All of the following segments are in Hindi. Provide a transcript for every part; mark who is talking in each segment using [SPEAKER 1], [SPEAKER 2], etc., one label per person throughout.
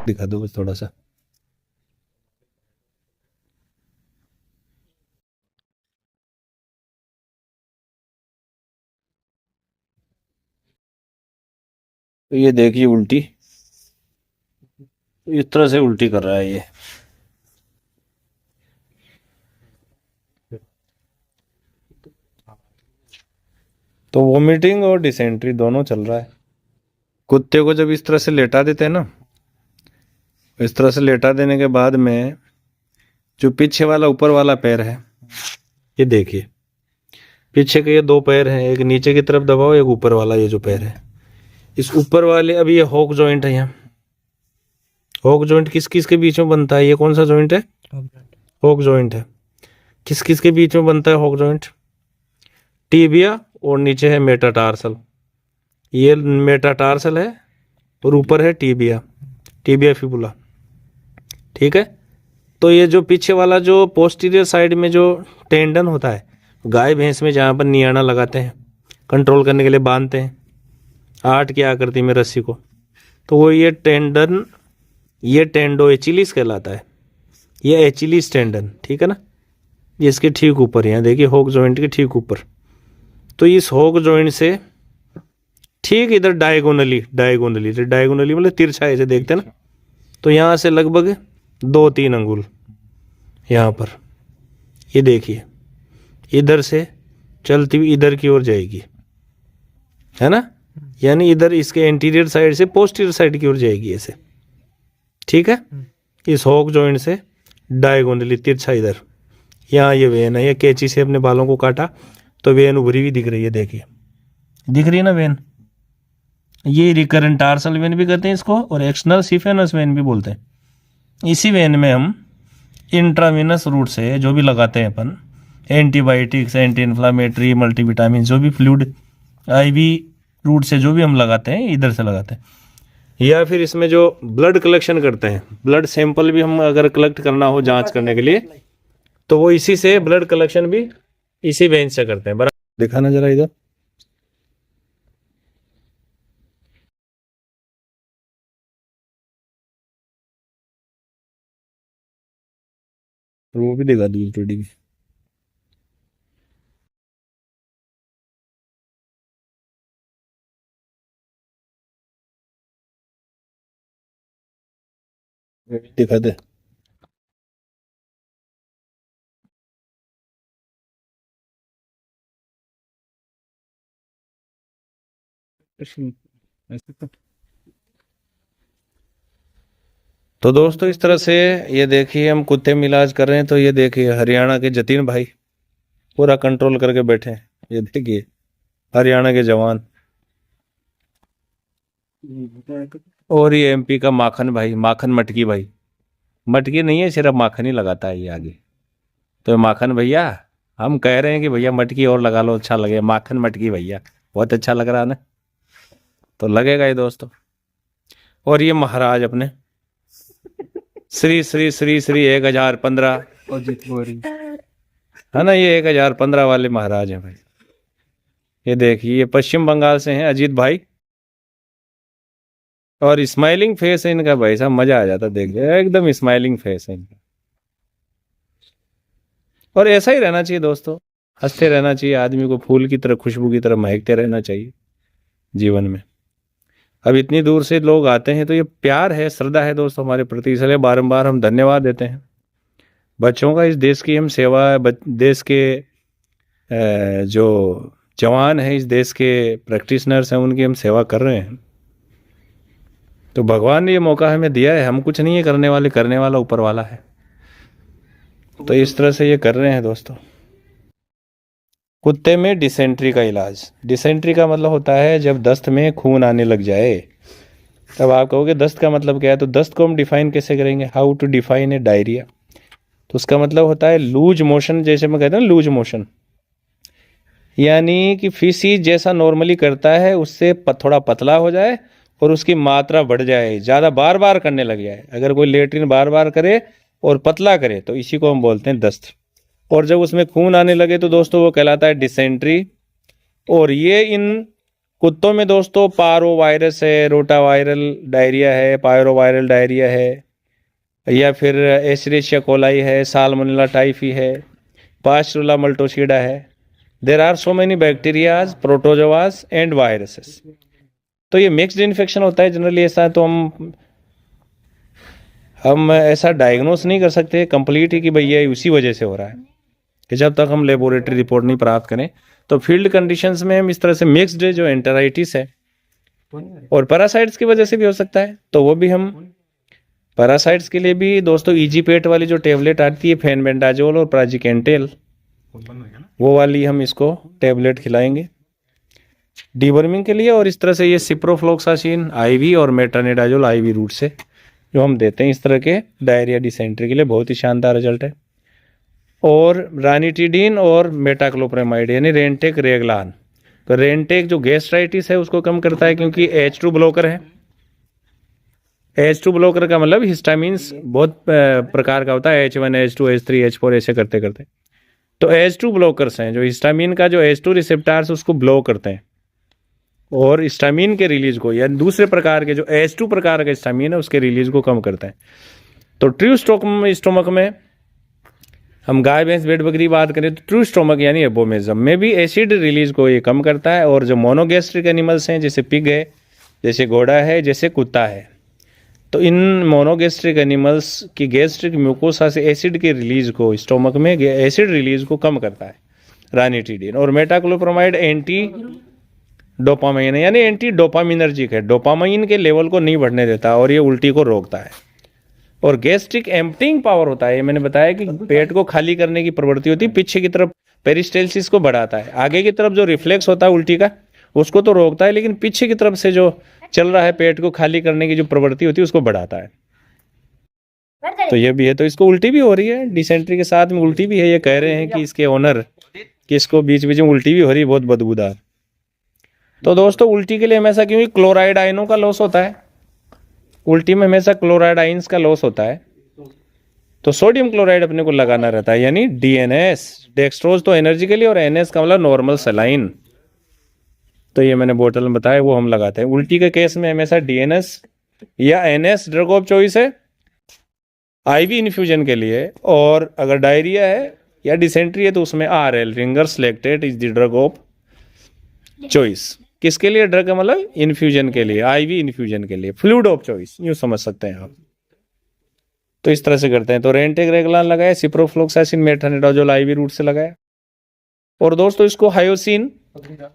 [SPEAKER 1] दिखा दो बस थोड़ा सा। तो ये देखिए उल्टी, इस तरह से उल्टी कर रहा है ये। तो वोमिटिंग और डिसेंट्री दोनों चल रहा है। कुत्ते को जब इस तरह से लेटा देते हैं ना, इस तरह से लेटा देने के बाद में जो पीछे वाला ऊपर वाला पैर है, ये देखिए पीछे के ये दो पैर हैं, एक नीचे की तरफ दबाओ, एक ऊपर वाला ये जो पैर है, इस ऊपर वाले, अभी ये हॉक जॉइंट है यहाँ। हॉक जॉइंट किस किस के बीच में बनता है? ये कौन सा जॉइंट है? हॉक जॉइंट है। किस किस के बीच में बनता है हॉक जॉइंट? टीबिया और नीचे है मेटाटार्सल। ये मेटाटार्सल है और ऊपर है टीबिया, टीबिया फिबुला। ठीक है। तो ये जो पीछे वाला जो पोस्टीरियर साइड में जो टेंडन होता है, गाय भैंस में जहाँ पर नियाना लगाते हैं, कंट्रोल करने के लिए बांधते हैं 8 की आकृति में रस्सी को, तो वो ये टेंडन, ये टेंडो एचिलिस कहलाता है, ये एचिलिस टेंडन। ठीक है ना। ये इसके ठीक ऊपर, यहाँ देखिए हॉक जॉइंट के ठीक ऊपर। तो इस हॉक जॉइंट से ठीक इधर डायगोनली, डायगोनली मतलब तिरछा ऐसे देखते हैं ना, तो यहाँ से लगभग 2-3 अंगुल यहाँ पर, ये देखिए इधर से चलती हुई इधर की ओर जाएगी, है ना, यानी इधर इसके एंटीरियर साइड से पोस्टीरियर साइड की ओर जाएगी ऐसे। ठीक है। इस हॉक जॉइंट से डायगोनली तिरछा इधर, यहाँ ये वेन है, ये कैंची से अपने बालों को काटा तो वेन उभरी हुई दिख रही है, देखिए दिख रही है ना वेन। ये रिकरेंट टार्सल वेन भी कहते हैं इसको, और एक्सटर्नल सिफेनस वेन भी बोलते हैं। इसी वेन में हम इंट्रावेनस रूट से जो भी लगाते हैं अपन, एंटीबायोटिक्स, एंटी इन्फ्लामेटरी, मल्टीविटामिन, जो भी फ्लूइड आईवी रूट से जो भी हम लगाते हैं, इधर से लगाते हैं। या फिर इसमें जो ब्लड कलेक्शन करते हैं, ब्लड सैंपल भी हम अगर कलेक्ट करना हो जांच करने के लिए, तो वो इसी से ब्लड कलेक्शन भी इसी वेन से करते हैं। बराबर दिखाना जरा इधर। वो भी दिखा दूँ भी। दिखा दे। तो दोस्तों इस तरह से ये देखिए हम कुत्ते में इलाज कर रहे हैं। तो ये देखिए हरियाणा के जतीन भाई पूरा कंट्रोल करके बैठे हैं, ये देखिए हरियाणा के जवान। और ये एमपी का माखन भाई, माखन मटकी भाई, मटकी नहीं है सिर्फ माखन ही लगाता है ये आगे। तो माखन भैया, हम कह रहे हैं कि भैया मटकी और लगा लो, अच्छा लगे, माखन मटकी भैया, बहुत अच्छा लग रहा है ना, तो लगेगा ये दोस्तों। और ये महाराज अपने श्री श्री श्री श्री 1015 है ना, ये 1015 वाले महाराज हैं भाई। ये देखिए ये पश्चिम बंगाल से हैं अजीत भाई, और स्माइलिंग फेस है इनका भाई साहब, मजा आ जाता देख के, एकदम स्माइलिंग फेस है इनका। और ऐसा ही रहना चाहिए दोस्तों, हंसते रहना चाहिए आदमी को, फूल की तरह, खुशबू की तरह महकते रहना चाहिए जीवन में। अब इतनी दूर से लोग आते हैं तो ये प्यार है, श्रद्धा है दोस्तों हमारे प्रति, इसलिए बारंबार हम धन्यवाद देते हैं। बच्चों का, इस देश की हम सेवा, देश के जो जवान हैं, इस देश के प्रैक्टिशनर्स हैं, उनकी हम सेवा कर रहे हैं। तो भगवान ने ये मौका हमें दिया है, हम कुछ नहीं है करने वाले, करने वाला ऊपर वाला है। तो इस तरह से ये कर रहे हैं दोस्तों। कुत्ते में डिसेंट्री का इलाज। डिसेंट्री का मतलब होता है जब दस्त में खून आने लग जाए। तब आप कहोगे दस्त का मतलब क्या है, तो दस्त को हम डिफाइन कैसे करेंगे? How to define a diarrhoea. तो उसका मतलब होता है लूज मोशन, जैसे मैं कहता हूँ लूज मोशन, यानी कि फीसी जैसा नॉर्मली करता है उससे थोड़ा पतला हो जाए और उसकी मात्रा बढ़ जाए, ज़्यादा बार बार करने लग जाए। अगर कोई लेटरिन बार बार करे और पतला करे तो इसी को हम बोलते हैं दस्त। और जब उसमें खून आने लगे तो दोस्तों वो कहलाता है डिसेंट्री। और ये इन कुत्तों में दोस्तों पारो वायरस है, रोटा वायरल डायरिया है, पायरो वायरल डायरिया है, या फिर एशेरिचिया कोलाई है, साल्मोनेला टाइफी है, पास्चुला मल्टोसिडा है। There are so many bacterias, protozoas and viruses. तो ये मिक्स्ड इन्फेक्शन होता है जनरली ऐसा। तो हम ऐसा डायग्नोस नहीं कर सकते कंप्लीट ही कि भैया उसी वजह से हो रहा है, कि जब तक हम लेबोरेटरी रिपोर्ट नहीं प्राप्त करें। तो फील्ड कंडीशंस में हम इस तरह से मिक्स्ड जो एंटेराइटिस है और पैरासाइट्स की वजह से भी हो सकता है, तो वो भी हम पैरासाइट्स के लिए भी दोस्तों इजी पेट वाली जो टेबलेट आती है फेनबेंडाजोल और प्राजिकेंटेल, वो वाली हम इसको टेबलेट खिलाएंगे डीवर्मिंग के लिए। और इस तरह से ये सिप्रोफ्लोक्सासिन आईवी और मेट्रानिडाजोल आईवी रूट से जो हम देते हैं इस तरह के डायरिया डिसेंट्री के लिए, बहुत ही शानदार रिजल्ट है। और रानिटिडीन और मेटाक्लोप्रेमाइड यानी रेंटेक रेगलान। तो रेंटेक जो गैस्ट्राइटिस है उसको कम करता है क्योंकि H2 ब्लॉकर है। H2 ब्लॉकर का मतलब हिस्टामिन्स बहुत प्रकार का होता है, H1 H2 H3 H4 ऐसे करते करते। तो H2 ब्लॉकर्स हैं जो हिस्टामिन का जो H2 रिसेप्टार्स उसको ब्लॉक करते हैं और हिस्टामिन के रिलीज को, या दूसरे प्रकार के जो H2 प्रकार का हिस्टामिन है उसके रिलीज को कम करते हैं। तो ट्रू स्टोमक में हम गाय भैंस भेड़ बकरी बात करें तो ट्रू स्टोमक यानी एबोमेजम में भी एसिड रिलीज को ये कम करता है। और जो मोनोगैस्ट्रिक एनिमल्स हैं जैसे पिग है, जैसे घोड़ा है, जैसे कुत्ता है, तो इन मोनोगैस्ट्रिक एनिमल्स की गैस्ट्रिक म्यूकोसा से एसिड के रिलीज को, स्टोमक में एसिड रिलीज को कम करता है रानिटिडीन। और मेटाक्लोप्रोमाइड एंटी डोपामाइन यानी एंटी डोपामिनर्जिक है, डोपामाइन के लेवल को नहीं बढ़ने देता और ये उल्टी को रोकता है। और गैस्ट्रिक एम्प्टिंग पावर होता है, ये मैंने बताया कि पेट को खाली करने की प्रवृत्ति होती है, पीछे की तरफ पेरिस्टेल्सिस को बढ़ाता है, आगे की तरफ जो रिफ्लेक्स होता है उल्टी का उसको तो रोकता है, लेकिन पीछे की तरफ से जो चल रहा है पेट को खाली करने की जो प्रवृत्ति होती है उसको बढ़ाता है। तो ये भी है, तो इसको उल्टी भी हो रही है, डिसेंट्री के साथ में उल्टी भी है। ये कह रहे हैं कि इसके ओनर कि इसको बीच बीच में उल्टी भी हो रही है, बहुत बदबूदार। तो दोस्तों उल्टी के लिए हमेशा क्योंकि क्लोराइड आयनों का लॉस होता है, उल्टी में हमेशा क्लोराइड आइंस का लॉस होता है, तो सोडियम क्लोराइड अपने को लगाना रहता है यानी DNS। डेक्सट्रोज तो एनर्जी के लिए और NS का मतलब नॉर्मल सलाइन। तो ये मैंने बोतल में बताया वो हम लगाते हैं। उल्टी के केस में हमेशा DNS या NS ड्रग ऑफ चॉइस है IV इन्फ्यूजन के लिए, और अगर डायरिया है या डिसेंट्री है तो उसमें RL ringers lactate is the drug of choice. किसके लिए ड्रग है मतलब इन्फ्यूजन के लिए, IV इन्फ्यूजन के लिए, फ्लूइड ऑफ चॉइस यूं समझ सकते हैं आप। तो इस तरह से करते हैं। तो रेंटेक रेगलान लगाया, सिप्रोफ्लोक्सासिन मेट्रानिडाजोल IV रूट से लगाया। और दोस्तों इसको हायोसिन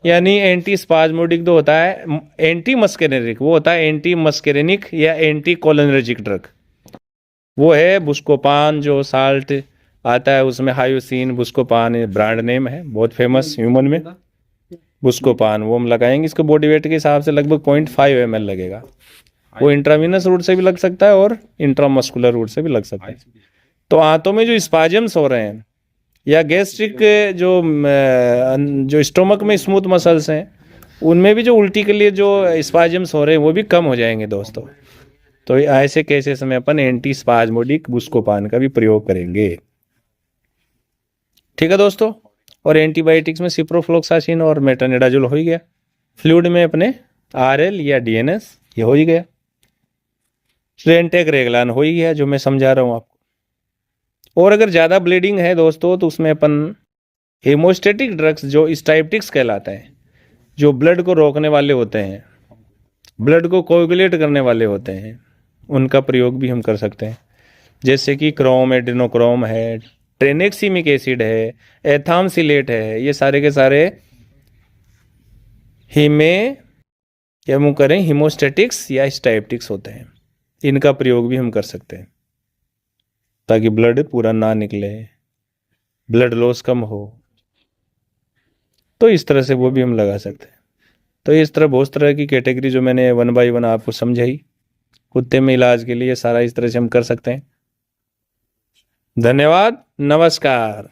[SPEAKER 1] यानी एंटी स्पाज्मोडिक जो होता है, एंटी मस्केरेनिक वो होता है, एंटी मस्केरेनिक या एंटी कोलिनर्जिक ड्रग वो है बुस्कोपान। जो साल्ट आता है उसमें हायोसिन, बुस्कोपान ब्रांड नेम है, बहुत फेमस ह्यूमन में बुस्कोपान, वो हम लगाएंगे। इसको बॉडी वेट के हिसाब से लगभग 0.5 ml लगेगा। वो इंट्रावीनस रूट से भी लग सकता है और इंट्रामस्कुलर रूट से भी लग सकता है। तो आंतों में जो स्पाजम्स हो रहे हैं या गैस्ट्रिक जो स्टोमक में स्मूथ मसल्स हैं उनमें भी जो उल्टी के लिए जो स्पाजम्स हो रहे हैं वो भी कम हो जाएंगे दोस्तों। तो ऐसे केसेस में अपन एंटी स्पाज्मोडिक बुस्कोपान का भी प्रयोग करेंगे। ठीक है दोस्तों। और एंटीबायोटिक्स में सिप्रोफ्लोक्सासिन और मेट्रानिडाजोल हो ही गया। फ्लूइड में अपने RL या DNS ये हो ही गया। रेंटेक रेगलान हो ही गया जो मैं समझा रहा हूँ आपको। और अगर ज़्यादा ब्लीडिंग है दोस्तों तो उसमें अपन हेमोस्टेटिक ड्रग्स जो स्टाइप्टिक्स कहलाता है, जो ब्लड को रोकने वाले होते हैं, ब्लड को कोगुलेट करने वाले होते हैं, उनका प्रयोग भी हम कर सकते हैं। जैसे कि क्रोम एडेनोक्रोम है, ट्रेनेक्सिमिक एसिड है, एथामसिलेट है, ये सारे के सारे हीमोस्टेटिक्स या स्टाइप्टिक्स होते हैं। इनका प्रयोग भी हम कर सकते हैं ताकि ब्लड पूरा ना निकले, ब्लड लॉस कम हो। तो इस तरह से वो भी हम लगा सकते हैं। तो इस तरह बहुत तरह की कैटेगरी जो मैंने 1 by 1 आपको समझाई, कुत्ते में इलाज के लिए सारा इस तरह से हम कर सकते हैं। धन्यवाद, नमस्कार।